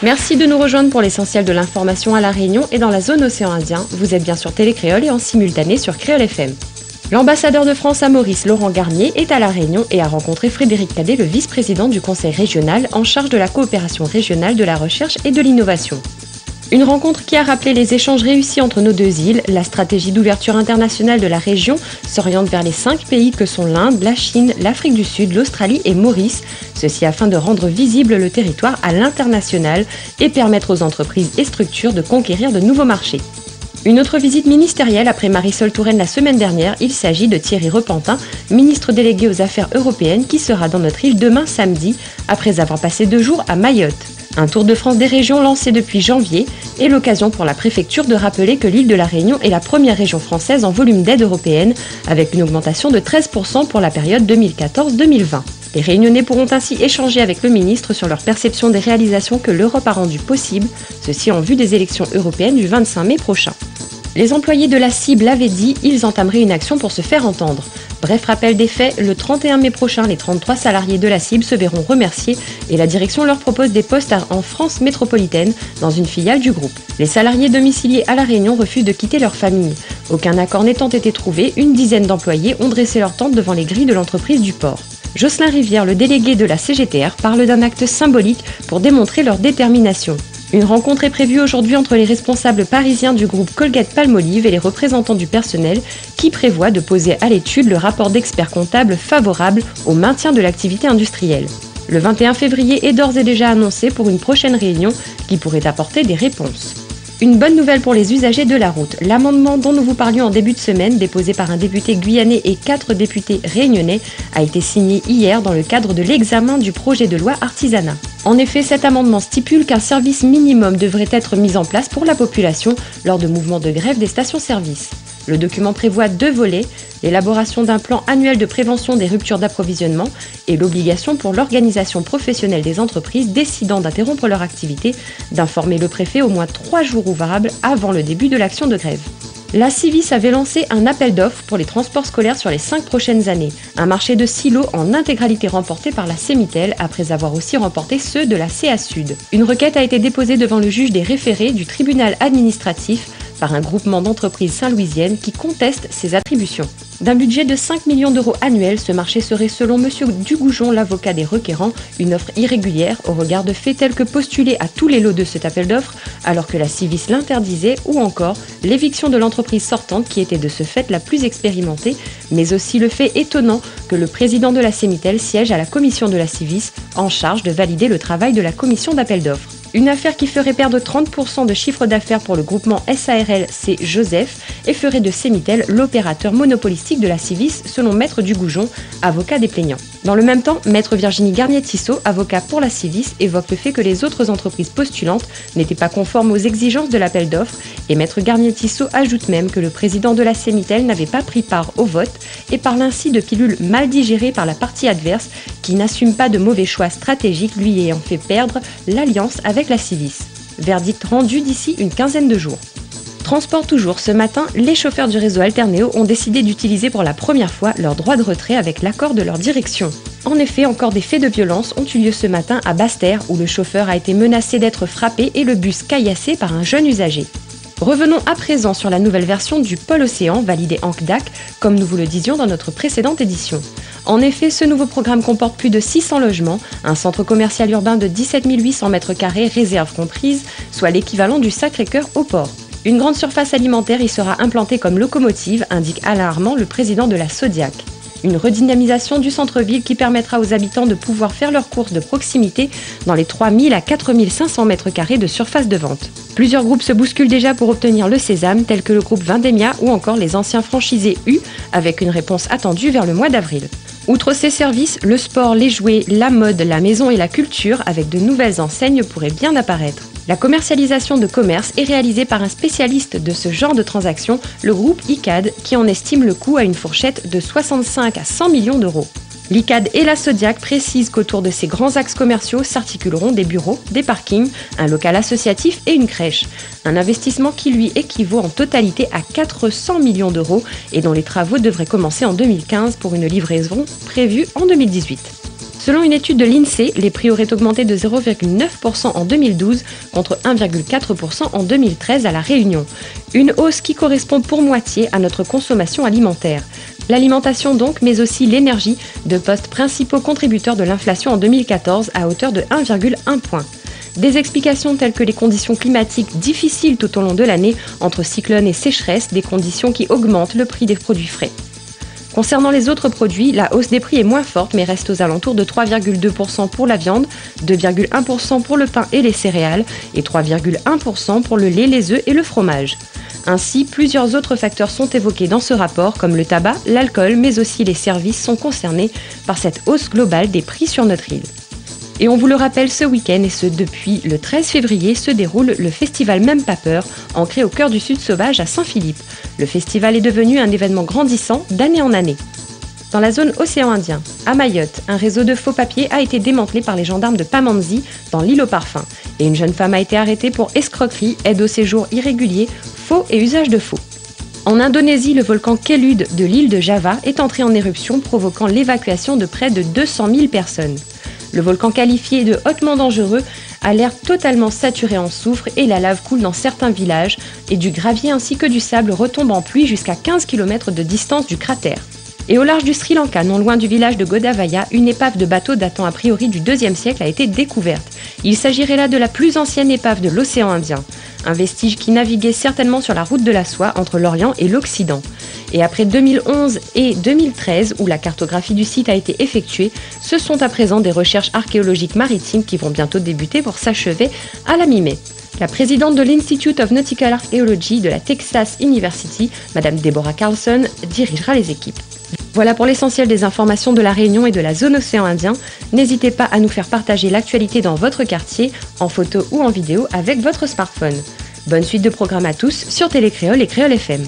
Merci de nous rejoindre pour l'essentiel de l'information à La Réunion et dans la zone océan Indien. Vous êtes bien sur Télécréole et en simultané sur Créole FM. L'ambassadeur de France à Maurice, Laurent Garnier, est à La Réunion et a rencontré Frédéric Cadet, le vice-président du conseil régional en charge de la coopération régionale de la recherche et de l'innovation. Une rencontre qui a rappelé les échanges réussis entre nos deux îles. La stratégie d'ouverture internationale de la région s'oriente vers les 5 pays que sont l'Inde, la Chine, l'Afrique du Sud, l'Australie et Maurice. Ceci afin de rendre visible le territoire à l'international et permettre aux entreprises et structures de conquérir de nouveaux marchés. Une autre visite ministérielle après Marisol Touraine la semaine dernière, il s'agit de Thierry Repentin, ministre délégué aux Affaires européennes, qui sera dans notre île demain samedi, après avoir passé 2 jours à Mayotte. Un tour de France des régions lancé depuis janvier est l'occasion pour la préfecture de rappeler que l'île de la Réunion est la première région française en volume d'aide européenne, avec une augmentation de 13% pour la période 2014-2020. Les Réunionnais pourront ainsi échanger avec le ministre sur leur perception des réalisations que l'Europe a rendues possibles, ceci en vue des élections européennes du 25 mai prochain. Les employés de la CIB l'avaient dit, ils entameraient une action pour se faire entendre. Bref rappel des faits, le 31 mai prochain, les 33 salariés de la CIB se verront remerciés et la direction leur propose des postes en France métropolitaine dans une filiale du groupe. Les salariés domiciliés à La Réunion refusent de quitter leur famille. Aucun accord n'étant été trouvé, une dizaine d'employés ont dressé leur tente devant les grilles de l'entreprise du port. Jocelyn Rivière, le délégué de la CGTR, parle d'un acte symbolique pour démontrer leur détermination. Une rencontre est prévue aujourd'hui entre les responsables parisiens du groupe Colgate-Palmolive et les représentants du personnel qui prévoient de poser à l'étude le rapport d'experts comptables favorable au maintien de l'activité industrielle. Le 21 février est d'ores et déjà annoncé pour une prochaine réunion qui pourrait apporter des réponses. Une bonne nouvelle pour les usagers de la route. L'amendement dont nous vous parlions en début de semaine, déposé par un député guyanais et 4 députés réunionnais, a été signé hier dans le cadre de l'examen du projet de loi artisanat. En effet, cet amendement stipule qu'un service minimum devrait être mis en place pour la population lors de mouvements de grève des stations-service. Le document prévoit 2 volets, l'élaboration d'un plan annuel de prévention des ruptures d'approvisionnement et l'obligation pour l'organisation professionnelle des entreprises décidant d'interrompre leur activité d'informer le préfet au moins 3 jours ouvrables avant le début de l'action de grève. La Civis avait lancé un appel d'offres pour les transports scolaires sur les 5 prochaines années, un marché de silos en intégralité remporté par la Sémitel après avoir aussi remporté ceux de la CA Sud. Une requête a été déposée devant le juge des référés du tribunal administratif par un groupement d'entreprises saint-louisiennes qui conteste ces attributions. D'un budget de 5 millions d'euros annuels, ce marché serait selon M. Dugoujon, l'avocat des requérants, une offre irrégulière au regard de faits tels que postuler à tous les lots de cet appel d'offres alors que la Civis l'interdisait ou encore l'éviction de l'entreprise sortante qui était de ce fait la plus expérimentée, mais aussi le fait étonnant que le président de la Sémitel siège à la commission de la Civis en charge de valider le travail de la commission d'appel d'offres. Une affaire qui ferait perdre 30% de chiffre d'affaires pour le groupement SARL C. Joseph et ferait de Sémitel l'opérateur monopolistique de la Civis selon Maître Dugoujon, avocat des plaignants. Dans le même temps, Maître Virginie Garnier-Tissot, avocat pour la Civis, évoque le fait que les autres entreprises postulantes n'étaient pas conformes aux exigences de l'appel d'offres et Maître Garnier-Tissot ajoute même que le président de la Sémitel n'avait pas pris part au vote et parle ainsi de pilules mal digérées par la partie adverse qui n'assume pas de mauvais choix stratégiques lui ayant fait perdre l'alliance avec la Civis. Verdict rendu d'ici une quinzaine de jours. Transport toujours, ce matin, les chauffeurs du réseau Alternéo ont décidé d'utiliser pour la première fois leur droit de retrait avec l'accord de leur direction. En effet, encore des faits de violence ont eu lieu ce matin à Basse-Terre où le chauffeur a été menacé d'être frappé et le bus caillassé par un jeune usager. Revenons à présent sur la nouvelle version du Pôle Océan, validé en CDAC, comme nous vous le disions dans notre précédente édition. En effet, ce nouveau programme comporte plus de 600 logements, un centre commercial urbain de 17 800 m², réserve comprise, soit l'équivalent du Sacré-Cœur au port. Une grande surface alimentaire y sera implantée comme locomotive, indique Alain Armand, le président de la Sodiac. Une redynamisation du centre-ville qui permettra aux habitants de pouvoir faire leurs courses de proximité dans les 3 000 à 4 500 m² de surface de vente. Plusieurs groupes se bousculent déjà pour obtenir le sésame, tels que le groupe Vendémia ou encore les anciens franchisés U, avec une réponse attendue vers le mois d'avril. Outre ces services, le sport, les jouets, la mode, la maison et la culture, avec de nouvelles enseignes, pourraient bien apparaître. La commercialisation de commerce est réalisée par un spécialiste de ce genre de transactions, le groupe ICAD, qui en estime le coût à une fourchette de 65 à 100 millions d'euros. L'ICAD et la Sodiac précisent qu'autour de ces grands axes commerciaux s'articuleront des bureaux, des parkings, un local associatif et une crèche. Un investissement qui lui équivaut en totalité à 400 millions d'euros et dont les travaux devraient commencer en 2015 pour une livraison prévue en 2018. Selon une étude de l'INSEE, les prix auraient augmenté de 0,9% en 2012 contre 1,4% en 2013 à La Réunion. Une hausse qui correspond pour moitié à notre consommation alimentaire. L'alimentation donc, mais aussi l'énergie, deux postes principaux contributeurs de l'inflation en 2014 à hauteur de 1,1 point. Des explications telles que les conditions climatiques difficiles tout au long de l'année, entre cyclones et sécheresse, des conditions qui augmentent le prix des produits frais. Concernant les autres produits, la hausse des prix est moins forte mais reste aux alentours de 3,2% pour la viande, 2,1% pour le pain et les céréales et 3,1% pour le lait, les œufs et le fromage. Ainsi, plusieurs autres facteurs sont évoqués dans ce rapport comme le tabac, l'alcool mais aussi les services sont concernés par cette hausse globale des prix sur notre île. Et on vous le rappelle, ce week-end, et ce depuis le 13 février, se déroule le festival Même pas peur, ancré au cœur du Sud sauvage à Saint-Philippe. Le festival est devenu un événement grandissant d'année en année. Dans la zone océan Indien, à Mayotte, un réseau de faux papiers a été démantelé par les gendarmes de Pamandzi, dans l'île aux parfums. Et une jeune femme a été arrêtée pour escroquerie, aide au séjour irrégulier, faux et usage de faux. En Indonésie, le volcan Kelut de l'île de Java est entré en éruption, provoquant l'évacuation de près de 200 000 personnes. Le volcan qualifié de hautement dangereux a l'air totalement saturé en soufre et la lave coule dans certains villages et du gravier ainsi que du sable retombe en pluie jusqu'à 15 km de distance du cratère. Et au large du Sri Lanka, non loin du village de Godavaya, une épave de bateau datant a priori du IIe siècle a été découverte. Il s'agirait là de la plus ancienne épave de l'océan Indien, un vestige qui naviguait certainement sur la route de la soie entre l'Orient et l'Occident. Et après 2011 et 2013, où la cartographie du site a été effectuée, ce sont à présent des recherches archéologiques maritimes qui vont bientôt débuter pour s'achever à la mi-mai. La présidente de l'Institute of Nautical Archaeology de la Texas University, Madame Deborah Carlson, dirigera les équipes. Voilà pour l'essentiel des informations de la Réunion et de la zone océan Indien. N'hésitez pas à nous faire partager l'actualité dans votre quartier, en photo ou en vidéo avec votre smartphone. Bonne suite de programmes à tous sur Télé Créole et Créole FM.